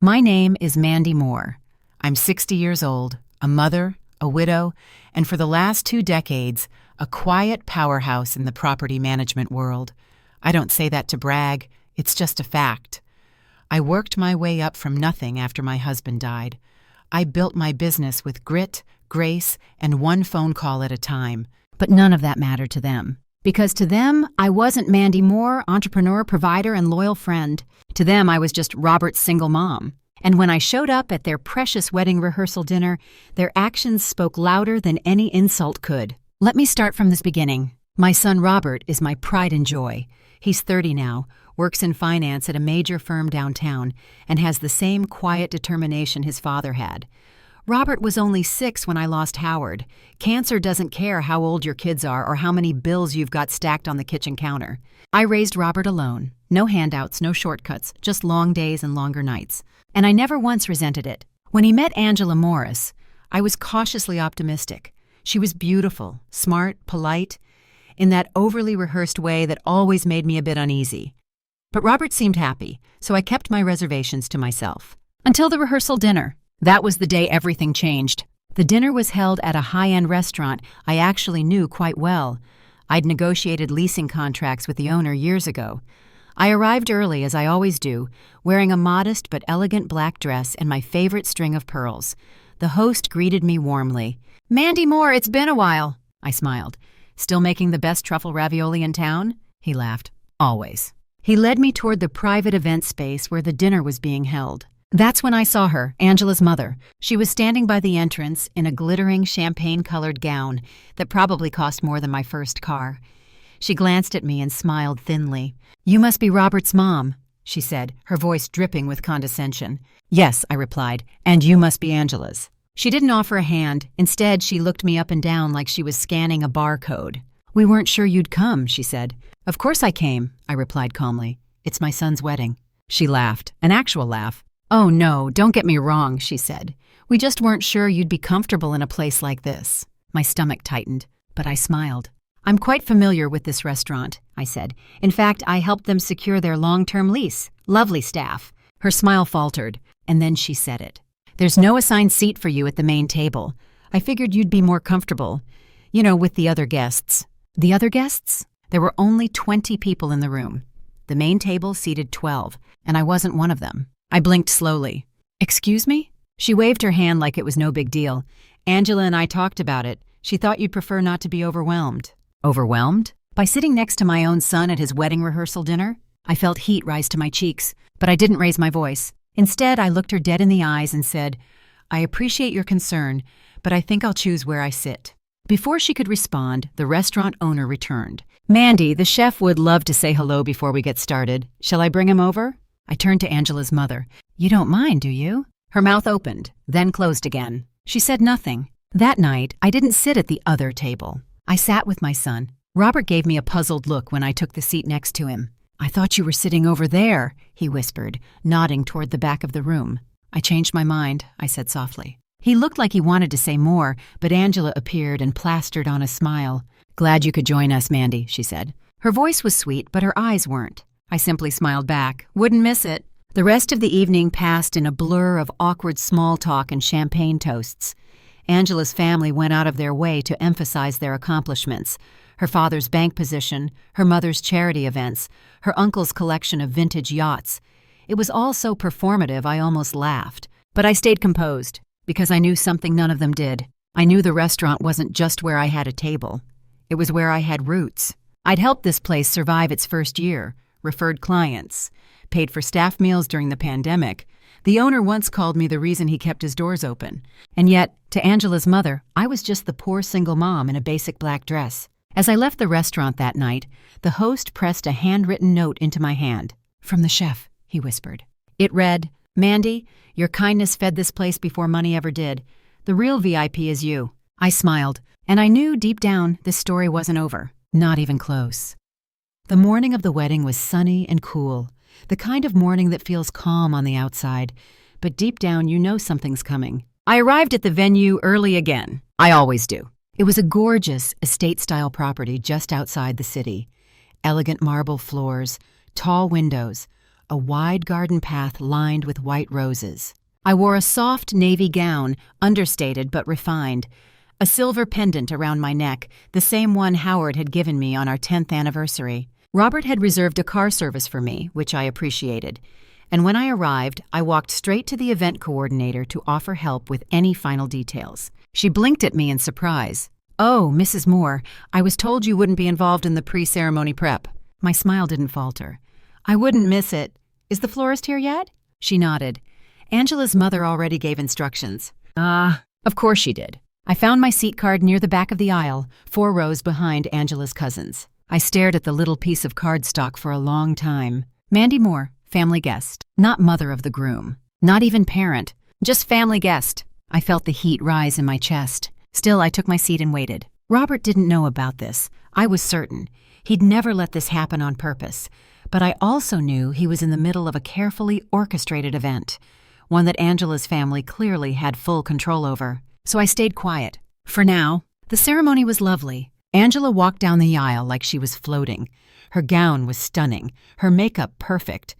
My name is Mandy Moore. I'm 60 years old, a mother, a widow, and for the last 2 decades, a quiet powerhouse in the property management world. I don't say that to brag, it's just a fact. I worked my way up from nothing after my husband died. I built my business with grit, grace, and one phone call at a time. But none of that mattered to them. Because to them, I wasn't Mandy Moore, entrepreneur, provider, and loyal friend. To them, I was just Robert's single mom. And when I showed up at their precious wedding rehearsal dinner, their actions spoke louder than any insult could. Let me start from this beginning. My son Robert is my pride and joy. He's 30 now, works in finance at a major firm downtown, and has the same quiet determination his father had. Robert was only 6 when I lost Howard. Cancer doesn't care how old your kids are or how many bills you've got stacked on the kitchen counter. I raised Robert alone. No handouts, no shortcuts, just long days and longer nights. And I never once resented it. When he met Angela Morris, I was cautiously optimistic. She was beautiful, smart, polite, in that overly rehearsed way that always made me a bit uneasy. But Robert seemed happy, so I kept my reservations to myself. Until the rehearsal dinner. That was the day everything changed. The dinner was held at a high-end restaurant I actually knew quite well. I'd negotiated leasing contracts with the owner years ago. I arrived early, as I always do, wearing a modest but elegant black dress and my favorite string of pearls. The host greeted me warmly. "Mandy Moore, it's been a while," I smiled. "Still making the best truffle ravioli in town?" He laughed. "Always." He led me toward the private event space where the dinner was being held. That's when I saw her, Angela's mother. She was standing by the entrance in a glittering champagne-colored gown that probably cost more than my first car. She glanced at me and smiled thinly. "You must be Robert's mom," she said, her voice dripping with condescension. "Yes," I replied, "and you must be Angela's." She didn't offer a hand. Instead, she looked me up and down like she was scanning a barcode. "We weren't sure you'd come," she said. "Of course I came," I replied calmly. "It's my son's wedding." She laughed, an actual laugh. "Oh no, don't get me wrong," she said. "We just weren't sure you'd be comfortable in a place like this." My stomach tightened, but I smiled. "I'm quite familiar with this restaurant," I said. "In fact, I helped them secure their long-term lease. Lovely staff." Her smile faltered, and then she said it. "There's no assigned seat for you at the main table. I figured you'd be more comfortable, with the other guests." The other guests? There were only 20 people in the room. The main table seated 12, and I wasn't one of them. I blinked slowly. "Excuse me?" She waved her hand like it was no big deal. "Angela and I talked about it. She thought you'd prefer not to be overwhelmed." Overwhelmed? By sitting next to my own son at his wedding rehearsal dinner? I felt heat rise to my cheeks, but I didn't raise my voice. Instead, I looked her dead in the eyes and said, "I appreciate your concern, but I think I'll choose where I sit." Before she could respond, the restaurant owner returned. "Mandy, the chef would love to say hello before we get started. Shall I bring him over?" I turned to Angela's mother. "You don't mind, do you?" Her mouth opened, then closed again. She said nothing. That night, I didn't sit at the other table. I sat with my son. Robert gave me a puzzled look when I took the seat next to him. "I thought you were sitting over there," he whispered, nodding toward the back of the room. "I changed my mind," I said softly. He looked like he wanted to say more, but Angela appeared and plastered on a smile. "Glad you could join us, Mandy," she said. Her voice was sweet, but her eyes weren't. I simply smiled back. Wouldn't miss it. The rest of the evening passed in a blur of awkward small talk and champagne toasts. Angela's family went out of their way to emphasize their accomplishments. Her father's bank position, her mother's charity events, her uncle's collection of vintage yachts. It was all so performative I almost laughed. But I stayed composed, because I knew something none of them did. I knew the restaurant wasn't just where I had a table. It was where I had roots. I'd helped this place survive its first year, referred clients, paid for staff meals during the pandemic. The owner once called me the reason he kept his doors open. And yet, to Angela's mother, I was just the poor single mom in a basic black dress. As I left the restaurant that night, the host pressed a handwritten note into my hand. "From the chef," he whispered. It read, "Mandy, your kindness fed this place before money ever did. The real VIP is you." I smiled, and I knew deep down this story wasn't over. Not even close. The morning of the wedding was sunny and cool, the kind of morning that feels calm on the outside, but deep down you know something's coming. I arrived at the venue early again. I always do. It was a gorgeous, estate-style property just outside the city. Elegant marble floors, tall windows, a wide garden path lined with white roses. I wore a soft navy gown, understated but refined, a silver pendant around my neck, the same one Howard had given me on our 10th anniversary. Robert had reserved a car service for me, which I appreciated, and when I arrived, I walked straight to the event coordinator to offer help with any final details. She blinked at me in surprise. "Oh, Mrs. Moore, I was told you wouldn't be involved in the pre-ceremony prep." My smile didn't falter. "I wouldn't miss it. Is the florist here yet?" She nodded. "Angela's mother already gave instructions." Of course she did. I found my seat card near the back of the aisle, 4 rows behind Angela's cousins. I stared at the little piece of cardstock for a long time. Mandy Moore, family guest, not mother of the groom, not even parent, just family guest. I felt the heat rise in my chest. Still, I took my seat and waited. Robert didn't know about this. I was certain. He'd never let this happen on purpose. But I also knew he was in the middle of a carefully orchestrated event, one that Angela's family clearly had full control over. So I stayed quiet. For now, the ceremony was lovely. Angela walked down the aisle like she was floating. Her gown was stunning, her makeup perfect.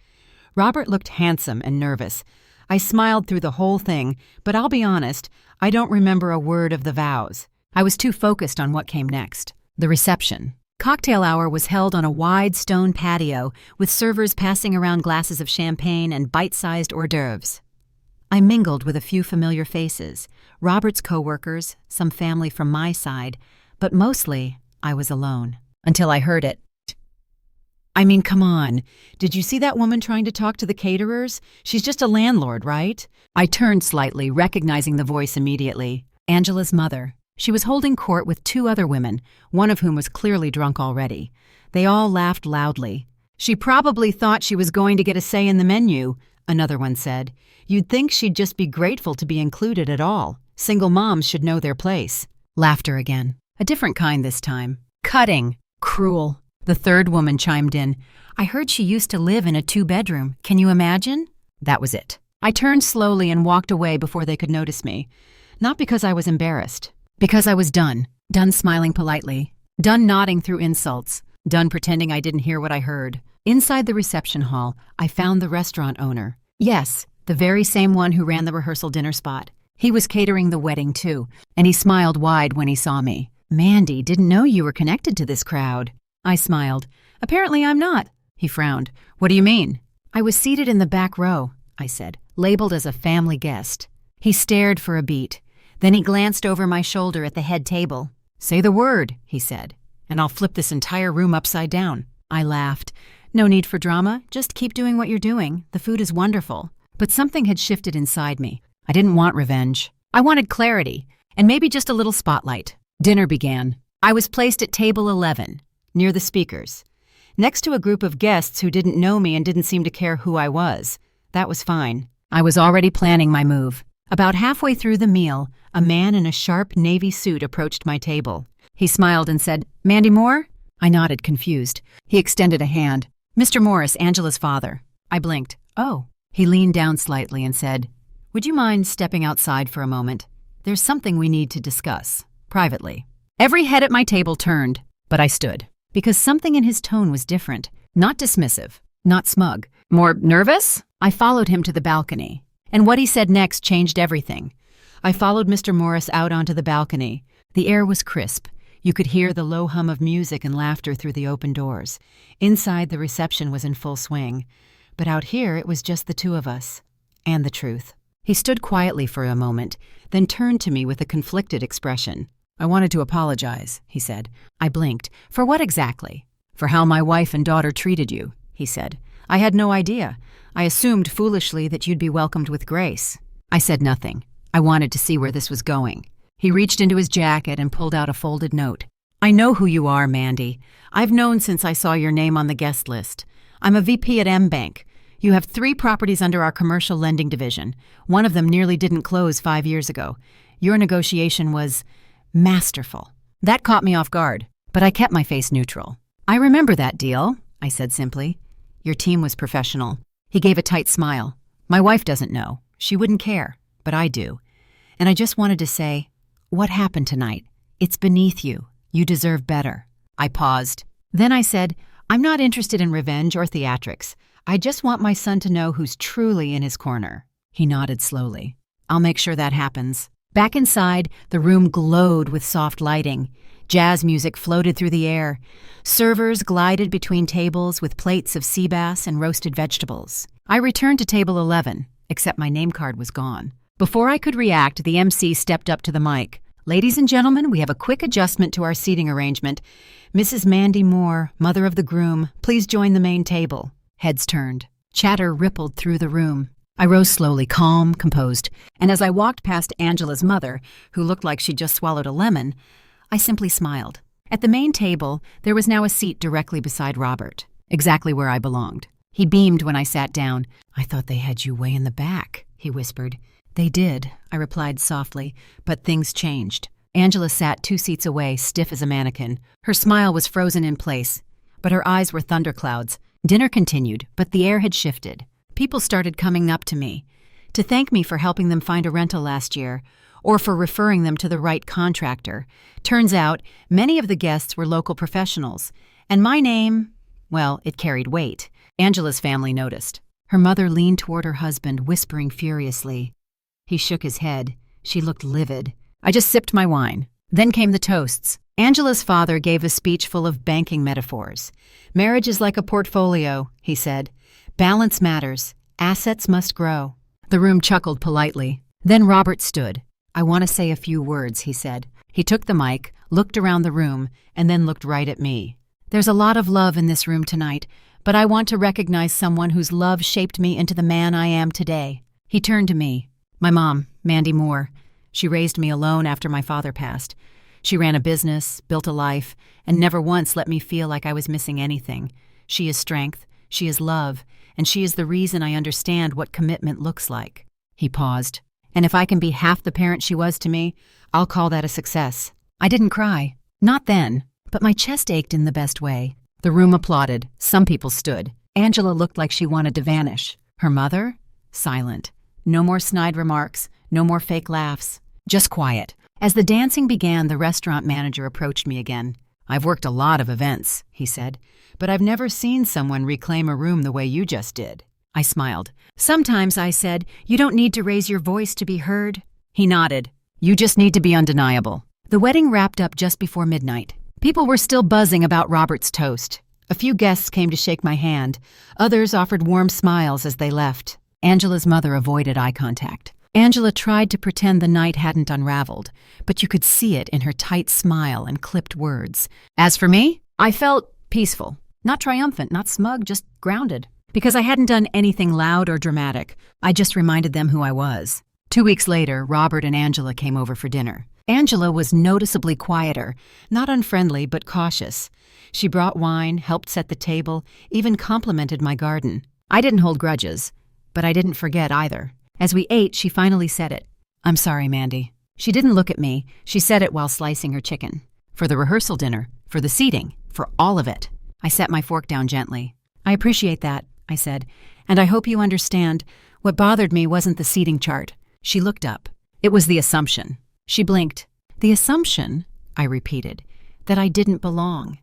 Robert looked handsome and nervous. I smiled through the whole thing, but I'll be honest, I don't remember a word of the vows. I was too focused on what came next. The reception. Cocktail hour was held on a wide stone patio, with servers passing around glasses of champagne and bite-sized hors d'oeuvres. I mingled with a few familiar faces, Robert's coworkers, some family from my side, but mostly I was alone. Until I heard it. "I mean, come on. Did you see that woman trying to talk to the caterers? She's just a landlord, right?" I turned slightly, recognizing the voice immediately. Angela's mother. She was holding court with 2 other women, one of whom was clearly drunk already. They all laughed loudly. "She probably thought she was going to get a say in the menu," another one said. "You'd think she'd just be grateful to be included at all. Single moms should know their place." Laughter again. A different kind this time. "Cutting. Cruel." The third woman chimed in. "I heard she used to live in a 2-bedroom. Can you imagine?" That was it. I turned slowly and walked away before they could notice me. Not because I was embarrassed. Because I was done. Done smiling politely. Done nodding through insults. Done pretending I didn't hear what I heard. Inside the reception hall, I found the restaurant owner. Yes, the very same one who ran the rehearsal dinner spot. He was catering the wedding too, and he smiled wide when he saw me. "Mandy, didn't know you were connected to this crowd." I smiled. "Apparently I'm not." He frowned. "What do you mean?" "I was seated in the back row," I said, "labeled as a family guest." He stared for a beat. Then he glanced over my shoulder at the head table. "Say the word," he said, "and I'll flip this entire room upside down." I laughed. "No need for drama. Just keep doing what you're doing. The food is wonderful." But something had shifted inside me. I didn't want revenge. I wanted clarity, and maybe just a little spotlight. Dinner began. I was placed at table 11, near the speakers, next to a group of guests who didn't know me and didn't seem to care who I was. That was fine. I was already planning my move. About halfway through the meal, a man in a sharp navy suit approached my table. He smiled and said, "Mandy Moore?" I nodded, confused. He extended a hand. "Mr. Morris, Angela's father." I blinked. "Oh." He leaned down slightly and said, "Would you mind stepping outside for a moment? There's something we need to discuss, privately." Every head at my table turned, but I stood, because something in his tone was different. Not dismissive, not smug. More nervous? I followed him to the balcony. And what he said next changed everything. I followed Mr. Morris out onto the balcony. The air was crisp. You could hear the low hum of music and laughter through the open doors. Inside, the reception was in full swing. But out here, it was just the 2 of us. And the truth. He stood quietly for a moment, then turned to me with a conflicted expression. "I wanted to apologize," he said. I blinked. "For what exactly?" "For how my wife and daughter treated you," he said. "I had no idea. I assumed foolishly that you'd be welcomed with grace." I said nothing. I wanted to see where this was going. He reached into his jacket and pulled out a folded note. "I know who you are, Mandy. I've known since I saw your name on the guest list. I'm a VP at M Bank. You have 3 properties under our commercial lending division. One of them nearly didn't close 5 years ago. Your negotiation was masterful. That caught me off guard, but I kept my face neutral. "I remember that deal," I said simply. "Your team was professional." He gave a tight smile. "My wife doesn't know. She wouldn't care, but I do. And I just wanted to say, what happened tonight? It's beneath you. You deserve better." I paused. Then I said, "I'm not interested in revenge or theatrics. I just want my son to know who's truly in his corner." He nodded slowly. "I'll make sure that happens." Back inside, the room glowed with soft lighting. Jazz music floated through the air. Servers glided between tables with plates of sea bass and roasted vegetables. I returned to table 11, except my name card was gone. Before I could react, the MC stepped up to the mic. "Ladies and gentlemen, we have a quick adjustment to our seating arrangement. Mrs. Mandy Moore, mother of the groom, please join the main table." Heads turned. Chatter rippled through the room. I rose slowly, calm, composed, and as I walked past Angela's mother, who looked like she'd just swallowed a lemon, I simply smiled. At the main table, there was now a seat directly beside Robert, exactly where I belonged. He beamed when I sat down. "I thought they had you way in the back," he whispered. "They did," I replied softly, but things changed. Angela sat 2 seats away, stiff as a mannequin. Her smile was frozen in place, but her eyes were thunderclouds. Dinner continued, but the air had shifted. People started coming up to me to thank me for helping them find a rental last year, or for referring them to the right contractor. Turns out, many of the guests were local professionals, and my name, well, it carried weight. Angela's family noticed. Her mother leaned toward her husband, whispering furiously. He shook his head. She looked livid. I just sipped my wine. Then came the toasts. Angela's father gave a speech full of banking metaphors. "Marriage is like a portfolio," he said. "Balance matters. Assets must grow." The room chuckled politely. Then Robert stood. "I want to say a few words," he said. He took the mic, looked around the room, and then looked right at me. "There's a lot of love in this room tonight, but I want to recognize someone whose love shaped me into the man I am today." He turned to me. "My mom, Mandy Moore. She raised me alone after my father passed. She ran a business, built a life, and never once let me feel like I was missing anything. She is strength, she is love, and she is the reason I understand what commitment looks like." He paused. "And if I can be half the parent she was to me, I'll call that a success." I didn't cry. Not then, but my chest ached in the best way. The room applauded. Some people stood. Angela looked like she wanted to vanish. Her mother? Silent. No more snide remarks, no more fake laughs. Just quiet. As the dancing began, the restaurant manager approached me again. "I've worked a lot of events," he said, "but I've never seen someone reclaim a room the way you just did." I smiled. "Sometimes," I said, "you don't need to raise your voice to be heard." He nodded. "You just need to be undeniable." The wedding wrapped up just before midnight. People were still buzzing about Robert's toast. A few guests came to shake my hand. Others offered warm smiles as they left. Angela's mother avoided eye contact. Angela tried to pretend the night hadn't unraveled, but you could see it in her tight smile and clipped words. As for me, I felt peaceful. Not triumphant, not smug, just grounded. Because I hadn't done anything loud or dramatic. I just reminded them who I was. 2 weeks later, Robert and Angela came over for dinner. Angela was noticeably quieter, not unfriendly, but cautious. She brought wine, helped set the table, even complimented my garden. I didn't hold grudges, but I didn't forget either. As we ate, she finally said it. "I'm sorry, Mandy." She didn't look at me. She said it while slicing her chicken. "For the rehearsal dinner, for the seating, for all of it." I set my fork down gently. "I appreciate that," I said, "and I hope you understand. What bothered me wasn't the seating chart." She looked up. "It was the assumption." She blinked. "The assumption," I repeated, "that I didn't belong.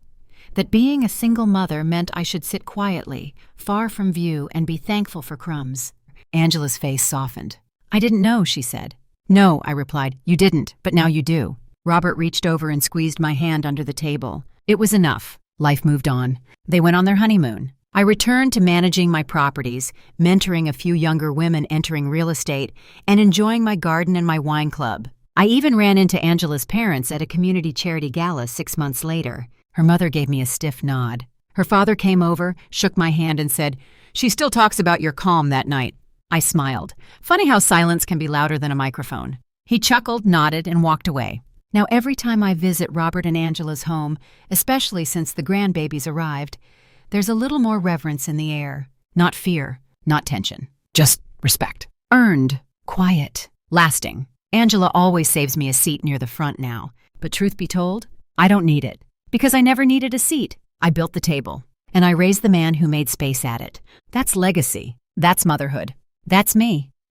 That being a single mother meant I should sit quietly, far from view, and be thankful for crumbs." Angela's face softened. "I didn't know," she said. "No," I replied, "you didn't, but now you do." Robert reached over and squeezed my hand under the table. It was enough. Life moved on. They went on their honeymoon. I returned to managing my properties, mentoring a few younger women entering real estate, and enjoying my garden and my wine club. I even ran into Angela's parents at a community charity gala 6 months later. Her mother gave me a stiff nod. Her father came over, shook my hand, and said, "She still talks about your calm that night." I smiled. Funny how silence can be louder than a microphone. He chuckled, nodded, and walked away. Now every time I visit Robert and Angela's home, especially since the grandbabies arrived, there's a little more reverence in the air. Not fear, not tension. Just respect. Earned, quiet, lasting. Angela always saves me a seat near the front now. But truth be told, I don't need it. Because I never needed a seat. I built the table. And I raised the man who made space at it. That's legacy. That's motherhood. That's me.